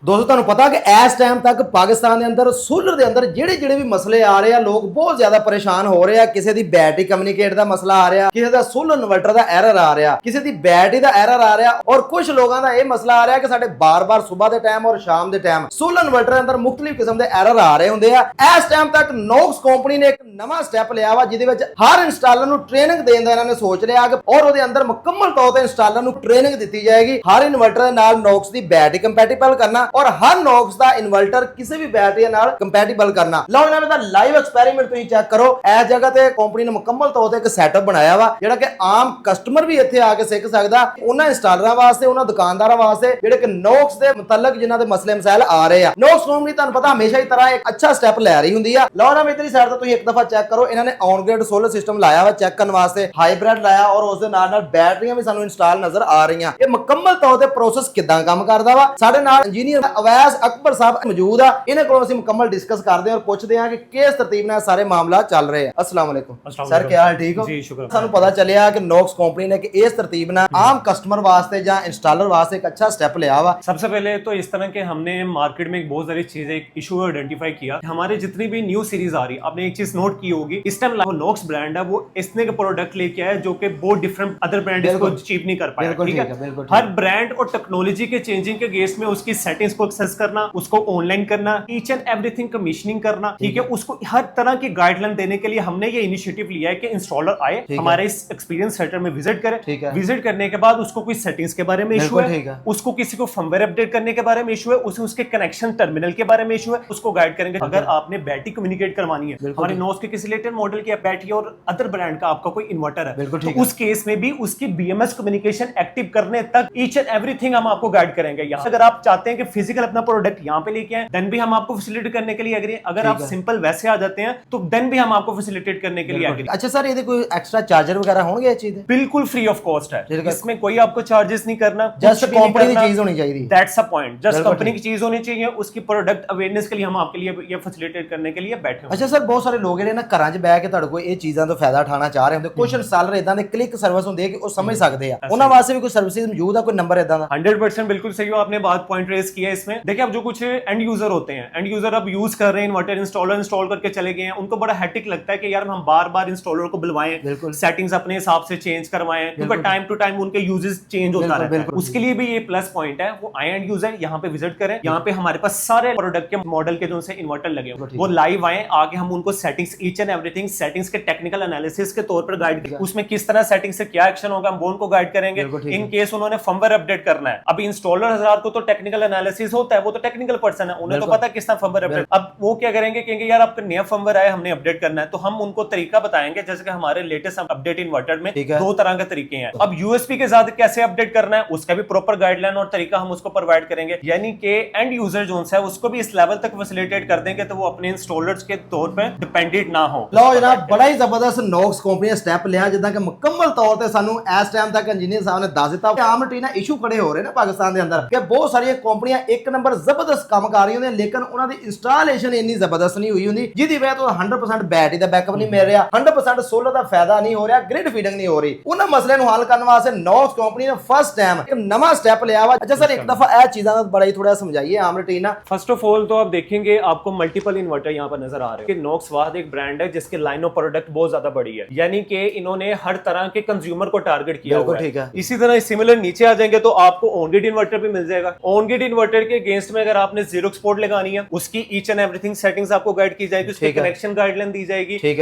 दोस्तों ਤੁਹਾਨੂੰ ਪਤਾ ਕਿ ਇਸ ਟਾਈਮ ਤੱਕ ਪਾਕਿਸਤਾਨ ਦੇ ਅੰਦਰ ਸੋਲਰ ਦੇ ਅੰਦਰ ਜਿਹੜੇ ਵੀ ਮਸਲੇ ਆ ਰਹੇ ਆ ਲੋਕ ਬਹੁਤ ਜ਼ਿਆਦਾ ਪਰੇਸ਼ਾਨ ਹੋ ਰਹੇ ਆ। ਕਿਸੇ ਦੀ ਬੈਟਰੀ ਕਮਿਊਨੀਕੇਟ ਦਾ ਮਸਲਾ ਆ ਰਿਹਾ, ਕਿਸੇ ਦਾ ਸੋਲਰ ਇਨਵਰਟਰ ਦਾ ਐਰਰ ਆ ਰਿਹਾ, ਕਿਸੇ ਦੀ ਬੈਟਰੀ ਦਾ ਐਰਰ ਆ ਰਿਹਾ ਔਰ ਕੁਝ ਲੋਕਾਂ ਦਾ ਇਹ ਮਸਲਾ ਆ ਰਿਹਾ ਕਿ ਸਾਡੇ ਬਾਰ-ਬਾਰ ਸਵੇਰ ਦੇ ਟਾਈਮ ਔਰ ਸ਼ਾਮ ਦੇ ਟਾਈਮ ਸੋਲਰ ਇਨਵਰਟਰ ਦੇ ਅੰਦਰ ਮੁxtਲਿਫ ਕਿਸਮ ਦੇ ਐਰਰ ਆ ਰਹੇ ਹੁੰਦੇ ਆ। ਇਸ ਟਾਈਮ ਤੱਕ ਨੋਕਸ ਕੰਪਨੀ ਨੇ ਇੱਕ ਨਵਾਂ ਸਟੈਪ ਲਿਆ ਵਾ ਜਿਹਦੇ ਵਿੱਚ ਹਰ ਇੰਸਟਾਲਰ ਨੂੰ ਟ੍ਰੇਨਿੰਗ ਦੇਣ ਦਾ ਇਹਨਾਂ ਨੇ ਸੋਚ ਲਿਆ ਕਿ ਔਰ ਉਹਦੇ ਅੰਦਰ ਮੁਕੰਮਲ ਤੌਰ ਤੇ ਇੰਸਟਾਲਰ ਨੂੰ ਟ੍ਰੇਨਿੰਗ ਦਿੱਤੀ ਜਾਏਗੀ ਹਰ ਇਨਵਰਟਰ ਦੇ ਨਾਲ ਨੋਕਸ ਦੀ ਬੈਟਰੀ ਕੰਪੈਟੀਬਲ ਕਰਨਾ ਔਰ ਹਰ ਨੋਕਸ ਦਾ ਇਨਵਰਟਰ ਕਿਸੇ ਵੀ ਬੈਟਰੀ ਨਾਲ ਕੰਪੈਟੀਬਲ ਕਰਨਾ। ਲਓ ਇਹਨਾਂ ਦਾ ਲਾਈਵ ਐਕਸਪੈਰੀਮੈਂਟ ਤੁਸੀਂ ਚੈੱਕ ਕਰੋ। ਇਸ ਜਗ੍ਹਾ ਤੇ ਕੰਪਨੀ ਨੇ ਮੁਕੰਮਲ ਤੌਰ ਤੇ ਇੱਕ ਸੈਟਅਪ ਬਣਾਇਆ ਵਾ ਜਿਹੜਾ ਕਿ ਆਮ ਕਸਟਮਰ ਵੀ ਇੱਥੇ ਆ ਕੇ ਸਿੱਖ ਸਕਦਾ। ਉਹਨਾਂ ਇੰਸਟਾਲਰਾਂ ਵਾਸਤੇ, ਉਹਨਾਂ ਦੁਕਾਨਦਾਰਾਂ ਵਾਸਤੇ ਜਿਹੜੇ ਕਿ ਨੋਕਸ ਦੇ ਮੁਤਲਕ ਜਿਨ੍ਹਾਂ ਦੇ ਮਸਲੇ ਮਸਾਇਲ ਆ ਰਹੇ ਆ। ਨੋਕਸ ਕੰਪਨੀ ਤੁਹਾਨੂੰ ਪਤਾ ਹਮੇਸ਼ਾ ਹੀ ਤਰ੍ਹਾਂ ਇੱਕ ਅੱਛਾ ਸਟੈਪ ਲੈ ਰਹੀ ਹੁੰਦੀ ਆ। ਲਓ ਨਾ ਇਧਰਲੀ ਸਾਈਡ ਤੋਂ ਤੁਸੀਂ ਇੱਕ ਦਫਾ ਚੈੱਕ ਕਰੋ। ਇਹਨਾਂ ਨੇ ਔਨ ਗ੍ਰਿਡ ਸੋਲਰ ਸਿਸਟਮ ਲਾਇਆ ਵਾ ਚੈੱਕ ਕਰਨ ਵਾਸਤੇ, ਹਾਈਬ੍ਰਿਡ ਲਾਇਆ ਔਰ ਉਸ ਦੇ ਨਾਲ ਬੈਟਰੀਆਂ ਵੀ ਸਾਨੂੰ ਇੰਸਟਾਲ ਨਜ਼ਰ ਆ ਰਹੀਆਂ। ਇਹ ਮੁਕੰਮਲ ਤੌਰ ਤੇ ਪ੍ਰੋਸੈਸ ਕਿਦਾਂ ਕੰਮ ਕਰਦਾ ਵਾ ਸਾਡੇ ਨਾਲ ਇੰਜੀਨੀਅਰ ਅਵੈਸ ਅਕਬਰ ਸਾਹਿਬ ਮੌਜੂਦ ਆ। ਇਹਨਾਂ ਕੋਲੋਂ ਅਸੀਂ ਮੁਕੰਮਲ ਡਿਸਕਸ ਕਰਦੇ ਹਾਂ ਔਰ ਪੁੱਛਦੇ ਹਾਂ ਕਿ ਕਿਸ ਤਰਤੀਬ ਨਾਲ ਸਾਰੇ ਮਾਮਲਾ ਚੱਲ ਰਹੇ ਆ। अस्सलाम वालेकुम सर, क्या हाल? ठीक हो जी, शुक्र। ਸਾਨੂੰ ਪਤਾ ਚੱਲਿਆ ਕਿ ਨੋਕਸ ਕੰਪਨੀ ਨੇ ਕਿ ਇਸ ਤਰਤੀਬ ਨਾਲ ਆਮ ਕਸਟਮਰ ਵਾਸਤੇ ਜਾਂ इंस्टॉलर वास्ते एक अच्छा स्टेप लिया हुआ। सबसे पहले तो इस तरह के हमने मार्केट में बहुत सारी चीजें इशू आइडेंटिफाई किया। हमारे जितनी भी न्यू सीरीज आ रही है, आपने एक चीज नोट की होगी, इस टाइम नोक्स ब्रांड है वो इसने के प्रोडक्ट लेके आया जो कि बहुत डिफरेंट अदर ब्रांड इसको अचीव नहीं कर पाया। ठीक है, हर ब्रांड और टेक्नोलॉजी के चेंजिंग के गेस में उसकी सेटिंग्स को एक्सेस करना, उसको ऑनलाइन करना, ईच एंड एवरीथिंग कमीशनिंग करना। ठीक है, उसको हर तरह की गाइडलाइन देने के लिए हमने ये इनिशिएटिव लिया है कि इंस्टॉलर आए हमारे इस एक्सपीरियंस सेंटर में विजिट करे। विजिट करने के बाद उसको कोई सेटिंग्स के बारे में इशू है, उसको किसी को फर्मवेयर अपडेट करने के बारे में इशू है, उसके कनेक्शन टर्मिनल के बारे में इशू है, उसको गाइड करेंगे। अगर आपने बैटरी कम्युनिकेट करवानी है, हमारे नोक्स के किसी लेटेस्ट मॉडल की बैटरी और अदर ब्रांड का आपका कोई इन्वर्टर है, तो उस केस में भी उसकी बीएमएस कम्युनिकेशन एक्टिव करने तक ईच एंड एवरीथिंग हम आपको गाइड करेंगे। अगर आप चाहते हैं कि फिजिकल अपना प्रोडक्ट यहाँ पे लेके आए, देन भी हम आपको फैसिलिटेट करने के लिए एग्री हैं। अगर आप सिंपल वैसे आ जाते हैं तो देन भी हम आपको फैसिलिटेट करने के लिए एग्री। अच्छा सर, ये कोई एक्स्ट्रा चार्जर वगैरह होंगे? चीज बिल्कुल फ्री ऑफ कॉस्ट है, इसमें कोई आपको चार्जेस नहीं करना, जस्ट कंपनी की चीज होनी चाहिए। That's a point, just company की चीज होनी चाहिए। उसकी प्रोडक्ट अवेयरनेस के लिए हम आपके लिए ये फैसिलिटेट करने के लिए बैठे हैं। अच्छा सर, बहुत सारे लोग ਜਿਹੜੇ ਨਾ ਘਰਾਂ 'ਚ ਬਹਿ ਕੇ ਤੁਹਾਡੇ ਕੋਲ ਇਹ ਚੀਜ਼ਾਂ ਤੋਂ ਫਾਇਦਾ ਉਠਾਉਣਾ ਚਾਹ ਰਹੇ ਹੁੰਦੇ, ਕੁਝ ਇੰਸਟਾਲਰ ਇਦਾਂ ਦੇ ਕਲਿੱਕ ਸਰਵਿਸ ਹੁੰਦੀ ਹੈ ਕਿ ਉਹ ਸਮਝ ਸਕਦੇ ਆ, ਉਹਨਾਂ ਵਾਸਤੇ ਵੀ ਕੋਈ ਸਰਵਿਸਿਜ਼ ਮੌਜੂਦ ਆ, ਕੋਈ ਨੰਬਰ ਇਦਾਂ ਦਾ? 100% बिल्कुल सही हो, आपने बात पॉइंट रेज किया इसमें। देखिए, अब जो कुछ एंड यूजर होते हैं, एंड यूजर अब यूज कर रहे हैं इन्वर्टर, इंस्टॉल करके चले गए हैं, उनको बड़ा हैटिक लगता है कि यार हम बार बार इंस्टॉलर को बुलवाएं, सेटिंग्स अपने हिसाब से चेंज करवाएं, क्योंकि टाइम टू टाइम उनके यूजेस चेंज होता रहता है। उसके लिए भी ये प्लस पॉइंट है, वो आए एंड यूजर यहाँ पे विजिट करें। यहाँ पे हमारे पास सारे प्रोडक्ट के मॉडल के जो से इन्वर्टर लगे हैं वो लाइव आए, आगे हम उनको settings each and everything settings के टेक्निकल एनालिसिस के तौर पर गाइड करें, उसमें किस तरह सेटिंग से क्या एक्शन होगा हम वो उनको गाइड करेंगे। इन केस उन्होंने फर्मवेयर अपडेट करना है, अभी इंस्टॉलर हजार को तो टेक्निकल एनालिसिस होता है, वो तो टेक्निकल पर्सन है, उन्हें तो पता किस तरह फर्मवेयर अपडेट। अब वो क्या करेंगे, कहेंगे यार आपका नया फर्मवेयर आया, हमने अपडेट करना है, तो हम उनको तरीका बताएंगे। जैसे कि हमारे लेटेस्ट अपडेट इन्वर्टर में दो तरह के तरीके हैं। अब यूएसबी के साथ कैसे अपडेट करना है उसका भी प्रॉपर गाइडलाइन और तरीका हम उसको प्रोवाइड करेंगे, यानी कि एंड यूजर जो है उसको भी इस लेवल तक फैसिलिटेट कर देंगे तो वो अपने इंस्टॉलर्स के तौर पे डिपेंडेंट ना हो। ਲਓ ਜਨਾਬ, ਬੜਾ ਹੀ ਜ਼ਬਰਦਸਤ ਨੋਕਸ ਕੰਪਨੀ ਨੇ ਸਟੈਪ ਲਿਆ ਜਿੱਦਾਂ ਕਿ ਮੁਕੰਮਲ ਤੌਰ ਤੇ ਸਾਨੂੰ ਇਸ ਟਾਈਮ ਤੱਕ ਇੰਜੀਨੀਅਰ ਸਾਹਿਬ ਨੇ ਦੱਸ ਦਿੱਤਾ ਕਿ ਆਮ ਰੂਟੀਨ ਇਸ਼ੂ ਖੜੇ ਹੋ ਰਹੇ ਨੇ ਪਾਕਿਸਤਾਨ ਦੇ ਅੰਦਰ ਕਿ ਬਹੁਤ ਸਾਰੀਆਂ ਕੰਪਨੀਆਂ ਇੱਕ ਨੰਬਰ ਜ਼ਬਰਦਸਤ ਕੰਮ ਕਰ ਰਹੀਆਂ ਹੁੰਦੀਆਂ ਲੇਕਿਨ ਉਹਨਾਂ ਦੀ ਇੰਸਟਾਲੇਸ਼ਨ ਇੰਨੀ ਜ਼ਬਰਦਸਤ ਨਹੀਂ ਹੋਈ ਹੁੰਦੀ ਜਿਹਦੀ ਵਜ੍ਹਾ ਤੋਂ 100% ਬੈਟਰੀ ਦਾ ਬੈਕਅਪ ਨਹੀਂ ਮਿਲ ਰਿਹਾ, 100% ਸੋਲਰ ਦਾ ਫਾਇਦਾ ਨਹੀਂ ਹੋ ਰਿਹਾ, ਗ੍ਰਿਡ ਫੀਡਿੰਗ ਨਹੀਂ ਹੋ ਰਹੀ। ਉਹਨਾਂ ਮਸਲੇ ਨੂੰ ਹੱਲ ਕਰਨ ਵਾਸਤੇ ਨੋਕਸ ਕੰਪਨੀ ਨੇ ਫਸਟ ਟਾइम एक नवा स्टेप लिया हुआ। अच्छा सर, एक दफा यह चीज़ों का बड़ा ही थोड़ा समझाइए आम रूटीन। फर्स्ट ऑफ ऑल तो आप देखेंगे आपको मल्टीपल इन्वर्टर यहाँ पर नजर आ रहे हैं। नोक्स वाहद एक ब्रांड है जिसके लाइन ऑफ प्रोडक्ट बहुत ज्यादा बड़ी है, यानी कि इन्होंने हर तरह के कंज्यूमर को टारगेट किया हुआ है। इसी तरह सिमिलर नीचे आ जाएंगे तो आपको ऑन ग्रिड इन्वर्टर भी मिल जाएगा। ऑन ग्रिड इन्वर्टर के अगेंस्ट में अगर आपने जीरो एक्सपोर्ट लगानी है उसकी ईच एंड एवरीथिंग सेटिंग्स आपको गाइड की जाएगी, उसकी कनेक्शन गाइडलाइन दी जाएगी।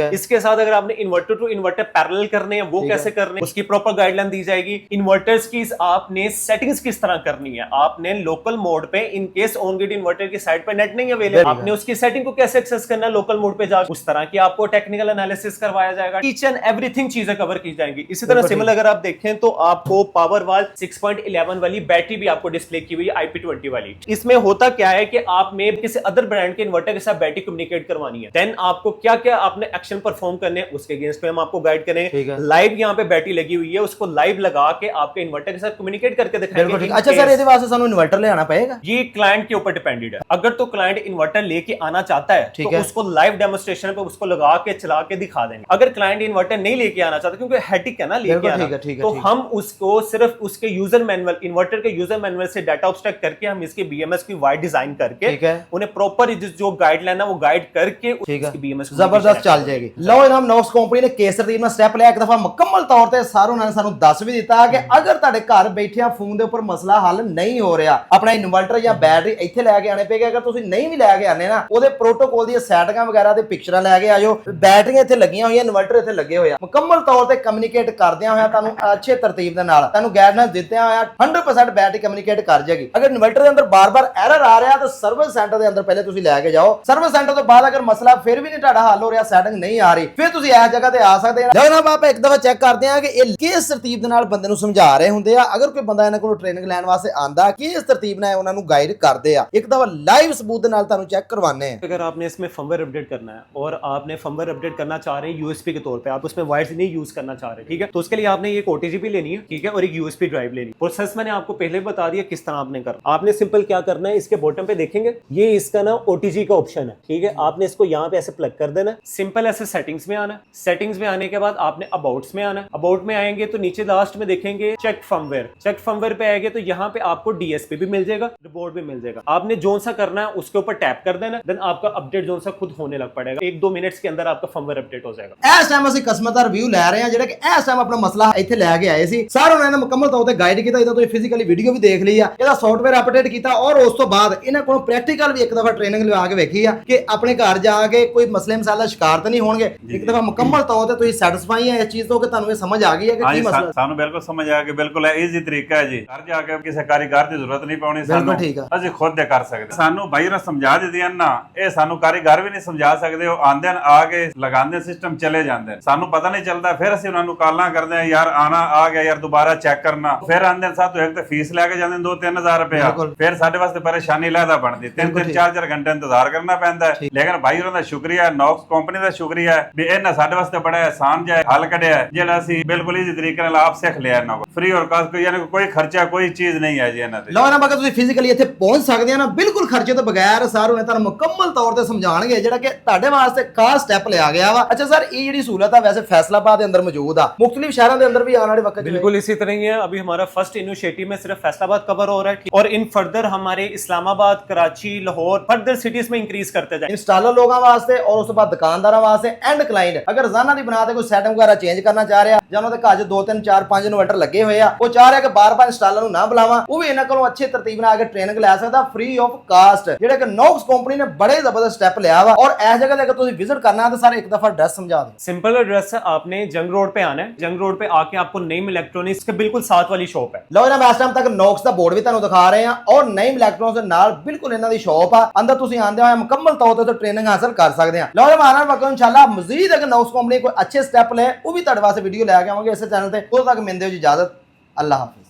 इसके साथ अगर आपने इन्वर्टर टू इन्वर्टर पैरेलल करने हैं वो कैसे करने उसकी प्रॉपर गाइडलाइन दी जाएगी। इन्वर्टर्स की आपने सेटिंग्स किस तरह करनी है, आपने लोकल मोड पे in case on grid inverter की साइड पे नेट नहीं अवेलेबल, आपने उसकी सेटिंग को कैसे एक्सेस करना है लोकल मोड पे जाकर, उस तरह की आपको टेक्निकल एनालिसिस करवाया जाएगा। ईच एंड एवरीथिंग चीजें कवर की जाएंगी। इसी तरह सिमिलर अगर आप देखें तो आपको पावर वाल 6.11 वाली बैटरी भी आपको डिस्प्ले की हुई है IP20 वाली। इसमें होता क्या है कि आपने किसी अदर ब्रांड के इन्वर्टर के साथ बैटरी कम्युनिकेट करवानी है, देन आपको क्या क्या आपने एक्शन परफॉर्म करने हैं उसके अगेंस्ट पे हम आपको गाइड करेंगे। लाइव यहाँ पे बैटरी लगी हुई है, उसको लाइव लगा के आपके इन्वर्टर के साथ कम्युनिकेट करके दिखाएंगे। अच्छा सर, ਇਹਦੇ वास्ते ਸਾਨੂੰ इन्वर्टर ले आना पड़ेगा? ये क्लाइंट के ऊपर डिपेंडेड है। अगर तो क्लाइंट इन्वर्टर लेके आना चाहता है तो उसको लाइव डेमोन्स्ट्रेशन पे उसको लगा के चला के दिखा देंगे। अगर क्लाइंट इन्वर्टर नहीं लेके आना चाहता क्योंकि हेटिक है ना लेके आना, तो हम उसको सिर्फ उसके यूजर मैनुअल इन्वर्टर के यूजर मैनुअल से डाटा ऑब्स्ट्रैक्ट करके हम इसकी BMS की वाइड डिजाइन करके ठीक है, उन्हें प्रॉपर जो गाइडलाइन है वो गाइड करके ठीक है, उसकी BMS ਜ਼ਬਰਦਸਤ ਚੱਲ ਜਾਏਗੀ। ਲਓ ਜਨਾਬ, ਨੌਕਸ ਕੰਪਨੀ ਨੇ ਕੇਸਰ ਤੀਨ ਦਾ ਸਟੈਪ ਲਿਆ, ਇੱਕ ਦਫਾ ਮੁਕੰਮਲ ਤੌਰ ਤੇ ਸਾਰੋਂ ਨੇ ਸਾਨੂੰ ਦੱਸ ਵੀ ਦਿੱਤਾ ਕਿ ਅਗਰ ਤੁਹਾਡੇ ਘਰ ਬੈਠਿਆਂ ਫੋਨ ਦੇ ਉੱਪਰ ਮਸਲਾ ਹੱਲ ਨਹੀਂ ਹੋ ਰਿਹਾ, ਆਪਣਾ ਇਨਵਰਟਰ ਜਾਂ ਬੈਟਰੀ ਇੱਥੇ ਲੈ ਕੇ ਆਣੇ ਪਏਗਾ। ਅਗਰ ਤੁਸੀਂ ਨਹੀਂ ਵੀ ਲੈ ਕੇ ਆਨੇ ਨਾ, ਉਹਦੇ ਪ੍ਰੋਟੋਕੋਲ ਦੀਆਂ ਸੈਟਿੰਗਾਂ ਵਗੈਰਾ ਤੇ ਪਿਕਚਰਾਂ ਲੈ ਕੇ ਆਜੋ। ਬੈਟਰੀਆਂ ਇੱਥੇ ਲੱਗੀਆਂ ਹੋਈਆਂ, ਇਨਵਰਟਰ ਇੱਥੇ ਲੱਗੇ ਹੋਏ ਆ, ਮੁਕੰਮਲ ਤੌਰ ਤੇ ਕਮਿਊਨੀਕੇਟ ਕਰਦਿਆਂ ਹੋਇਆ ਤੁਹਾਨੂੰ ਅੱਛੇ ਤਰਤੀਬ ਦੇ ਨਾਲ ਤੁਹਾਨੂੰ ਗਾਈਡਲਾਈਨਸ ਦਿੱਤਿਆਂ ਹੋਇਆ 100% ਬੈਟਰੀ ਕਮਿਊਨੀਕੇਟ ਕਰ ਜਾਏਗੀ। ਅਗਰ ਇਨਵਰਟਰ ਦੇ ਅੰਦਰ ਬਾਰ-ਬਾਰ ਐਰਰ ਆ ਰਿਹਾ ਤਾਂ ਸਰਵਿਸ ਸੈਂਟਰ ਦੇ ਅੰਦਰ ਪਹਿਲੇ ਤੁਸੀਂ ਲੈ ਕੇ ਜਾਓ। ਸਰਵਿਸ ਸੈਂਟਰ ਤੋਂ ਬਾਅਦ ਅਗਰ ਮਸਲਾ ਫਿਰ ਵੀ ਨਹੀਂ ਤੁਹਾਡਾ ਹੱਲ ਹੋ ਰਿਹਾ, ਸੈਟਿੰਗ ਨਹੀਂ ਆ ਰਹੀ, ਫਿਰ ਤੁਸੀਂ ਇਸ ਜਗ੍ਹਾ ਤੇ ਆ ਸਕਦੇ ਆ। ਜਦੋਂ ਨਾ ਆਪਾਂ ਇੱਕ ਦਫਾ ਚੈੱਕ ਕਰਦੇ ਆ ਕਿ ਇਹ ਕਿਸ ਤਰਤੀਬ ਦੇ ਨਾਲ ਬੰਦੇ ਨੂੰ ਸਮਝਾ ਰਹੇ ਹੁੰਦੇ ਆ। ਅਗਰ ਕੋਈ ਬੰਦਾ ਇਹਨਾਂ ਕੋਲ ਟ੍ਰੇਨਿੰਗ ਲੈਣ ਵਾਸਤੇ ਆਂਦਾ, ਕਿਸ ਤਰਤੀਬ ਨਾਲ ਉਹਨਾਂ ਨੂੰ ਗਾਈਡ ਕਰਦੇ ਆ, ਇੱਕ ਦਫਾ ਲਾਈਵ ਸਬੂਤ ਦੇ ਨਾਲ ਤੁਹਾਨੂੰ ਚੈੱਕ ਕਰਵਾने हैं। अगर आपने इसमें फर्मवेयर अपडेट करना है और आपने फर्मवेयर अपडेट करना चाह रहे हैं यूएसपी के तौर पे, आप उसमें वायर्स नहीं यूज करना चाह रहे, ठीक है, तो उसके लिए आपने एक OTG लेनी है, ठीक है, और एक USB ड्राइव लेनी है। प्रोसेस मैंने आपको पहले बता दिया किस तरह आपने करना। आपने सिंपल क्या करना है, इसके बॉटम पे देखेंगे ये इसका ना OTG का ऑप्शन है, ठीक है, आपने इसको यहाँ पे ऐसे प्लग कर देना है। सिंपल ऐसे सेटिंग्स में आना है। सेटिंग्स में आने के बाद आपने अबाउट्स में आना है। अबाउट में आएंगे तो नीचे लास्ट में देखेंगे चेक फर्मवेयर। चेक फर्मवेयर पे आएंगे तो यहाँ पे आपको DSP भी मिल जाएगा, रिपोर्ट भी मिल जाएगा। आपने जो सा करना है उसके ऊपर टैप कर देना, देन आपका अपडेट जो सा खुद होने लग पड़ेगा। 1-2 मिनट्स के अंदर आपका फर्मवेयर अपडेट हो जाएगा। ਇਸ ਟਾਈਮ ਅਸੀਂ ਕਸਟਮਰ ਦਾ ਰਿਵਿਊ ਲੈ ਰਹੇ ਹਾਂ, ਜਿਹੜਾ ਕਿ ਇਸ ਟਾਈਮ ਆਪਣਾ ਮਸਲਾ ਇੱਥੇ ਲੈ ਕੇ ਆਏ ਸੀ। ਸਾਰਿਆਂ ਨੇ ਇਹਨਾਂ ਮੁਕੰਮਲ ਤੌਰ ਤੇ ਗਾਈਡ ਕੀਤਾ, ਇਹਦਾ ਤੁਸੀਂ ਫਿਜ਼ੀਕਲੀ ਵੀਡੀਓ ਵੀ ਦੇਖ ਲਈ ਆ, ਇਹਦਾ ਸੌਫਟਵੇਅਰ ਅਪਡੇਟ ਕੀਤਾ ਔਰ ਉਸ ਤੋਂ ਬਾਅਦ ਇਹਨਾਂ ਕੋਲੋਂ ਪ੍ਰੈਕਟੀਕਲ ਵੀ ਇੱਕ ਦਫਾ ਟ੍ਰੇਨਿੰਗ ਲਵਾ ਕੇ ਵੇਖੀ ਆ ਕਿ ਆਪਣੇ ਘਰ ਜਾ ਕੇ ਕੋਈ ਮਸਲੇ ਮਸਾਲਾ ਸ਼ਿਕਾਰ ਤਾਂ ਨਹੀਂ ਹੋਣਗੇ। ਇੱਕ ਦਫਾ ਮੁਕੰਮਲ ਤੌਰ ਤੇ ਤੁਸੀਂ ਸੈਟੀਸਫਾਈ ਹੈ ਇਸ ਚੀਜ਼ ਤੋਂ ਕਿ ਤੁਹਾਨੂੰ ਇਹ ਸਮਝ ਆ ਗਈ ਹੈ ਕਿ ਕੀ ਮਸਲਾ। ਸਾਨੂੰ ਬਿਲਕੁਲ ਸਮਝ ਆ ਗਿਆ, ਬਿਲਕੁਲ ਈਜ਼ੀ ਤਰੀਕਾ ਹੈ ਜੀ। ਘਰ ਜਾ ਕੇ ਕਿਸੇ ਕਾਰੀਗਰ ਦੀ ਜ਼ਰੂਰਤ ਨਹੀਂ ਪਾਉਣੀ, ਸਾਨੂੰ ਅਸੀਂ ਖੁਦ ਦੇ ਕਰ ਸਕਦੇ। ਸਾਨੂੰ ਬਾਈ ਨੇ ਸਮਝਾ ਦਿੱਤੀਆਂ ਨਾ, ਇਹ ਸਾਨੂੰ ਕਾਰੀਗਰ ਵੀ ਨਹੀਂ ਸਮਝਾ ਸਕਦੇ। ਉਹ ਆਂਦੇ ਨੇ, ਆ ਕੇ ਲਗਾਉਂਦੇ ਸਿਸਟਮ ਚਲੇ ਜਾਂਦੇ ਨੇ, ਸਾਨੂੰ ਪਤਾ ਨਹੀਂ ਚੱਲਦਾ। ਫਿਰ ਅਸੀਂ ਉਹਨਾਂ ਨੂੰ ਕਾਲਾਂ ਕਰਦੇ ਆ, ਯਾਰ ਆਣਾ ਆ ਗਿਆ, ਯਾਰ ਦੁਬਾਰਾ ਚੈੱਕ ਕਰਨਾ। ਫਿਰ ਆਂਦੇ ਸਾਥੋਂ ਇੱਕ ਤੇ ਫੀਸ ਲੈ ਕੇ ਜਾਂਦੇ 2-3 ਹਜ਼ਾਰ ਰੁਪਇਆ, ਫਿਰ ਸਾਡੇ ਵਾਸਤੇ ਪਰੇਸ਼ਾਨੀ ਲੈਦਾ ਬਣਦੀ। 3-3 4-4 ਘੰਟੇ ਇੰਤਜ਼ਾਰ ਕਰਨਾ ਪੈਂਦਾ ਹੈ। ਲੇਕਿਨ ਭਾਈ ਉਹਨਾਂ ਦਾ ਸ਼ੁਕਰੀਆ, ਨੌਕਸ ਕੰਪਨੀ ਦਾ ਸ਼ੁਕਰੀਆ ਵੀ ਇਹਨਾਂ ਸਾਡੇ ਵਾਸਤੇ ਬੜਾ ਆਸਾਨ ਜਿਹਾ ਹੱਲ ਕੱਢਿਆ, ਜਿਹੜਾ ਅਸੀਂ ਬਿਲਕੁਲ ਈਜ਼ੀ ਤਰੀਕੇ ਨਾਲ ਆਪ ਸਿੱਖ ਲਿਆ। ਇਹਨਾਂ ਕੋਲ ਫ੍ਰੀ ਔਰ ਕਾਸਟ ਕੋਈ ਖਰਚਾ ਕੋਈ ਚੀਜ਼ ਨਹੀਂ ਹੈ ਜੀ ਇਹਨਾਂ ਤੇ। ਲਓ ਨਾ ਬਾਕੀ ਤੁਸੀਂ ਫਿਜ਼ੀਕਲੀ ਇੱਥੇ ਪਹੁੰਚ ਸਕਦੇ ਆ ਨਾ, ਬਿਲਕੁਲ ਖਰਚੇ ਤੋਂ ਬਗੈਰ ਸਾਰੂ ਨੇ ਤੁਹਾਨੂੰ ਮੁਕੰਮਲ ਤੌਰ ਤੇ ਸਮਝਾਣਗੇ, ਜਿਹੜਾ ਕਿ ਤੁਹਾਡੇ ਵਾਸਤੇ ਖਾਸ ਸਟੈਪ ਲਿਆ ਗਿਆ ਵਾ। ਅੱਛਾ ਸਰ, ਇਹ ਜਿਹੜੀ ਸਹੂਲਤ ਆ ਵੈਸੇ फैसलाबाद के अंदर मौजूद है, मुख्तलिफ शहरों के अंदर भी आने वाले वक्त बिल्कुल इसी तरह ही है। अभी हमारा फर्स्ट इनिशिएटिव में सिर्फ फैसलाबाद कवर हो रहा है और इन फर्दर हमारे इस्लामाबाद, कराची, लाहौर फर्दर सिटीज में इंक्रीज करते जाए। इंस्टॉलर लोगों वास्ते और उस बाद दुकानदारों वास्ते एंड क्लाइंट अगर रोजाना की बना कोई सेटिंग वगैरह चेंज करना चाह रहा या उन्होंने घर 2-3 4-5 इन्वर्टर लगे हुए हैं, वो चाह रहा कि बार-बार इंस्टॉलर ना बुलावा, वो भी इन्हां कोलों अच्छे तरतीब नाल आके ट्रेनिंग ले सकदा फ्री ऑफ कास्ट। जेड़ा कि नॉक्स कंपनी ने बड़े जबरदस्त स्टेप लिया वा और इस जगह ते अगर तुसीं विजिट करना है तो सर एक दफा एड्रेस समझा दो। सिंपल एड्रेस है, आपने जंग रोड पे आना है। जंग रोड पे आके आपको नईम इलेक्ट्रॉनिक्स के बिल्कुल साथ वाली शॉप है। लो ना इस टाइम तक नॉक्स का बोर्ड भी तुहानू दिखा रहे हैं और नईम इलेक्ट्रॉनिक्स दे नाल बिल्कुल इन्हां दी शॉप आ, अंदर तुसीं आंदे होए मुकम्मल तौर ते ट्रेनिंग हासिल कर सकदे हैं। लो ना वक्त इंशाल्लाह मजीद अगर नॉक्स कंपनी कोई अच्छे स्टेप ले वो भी तुहाडे वास्ते वीडियो ले के आवांगे इस चैनल ते। उस तक मिलदे हो जी इजाजत, अल्लाह हाफिज।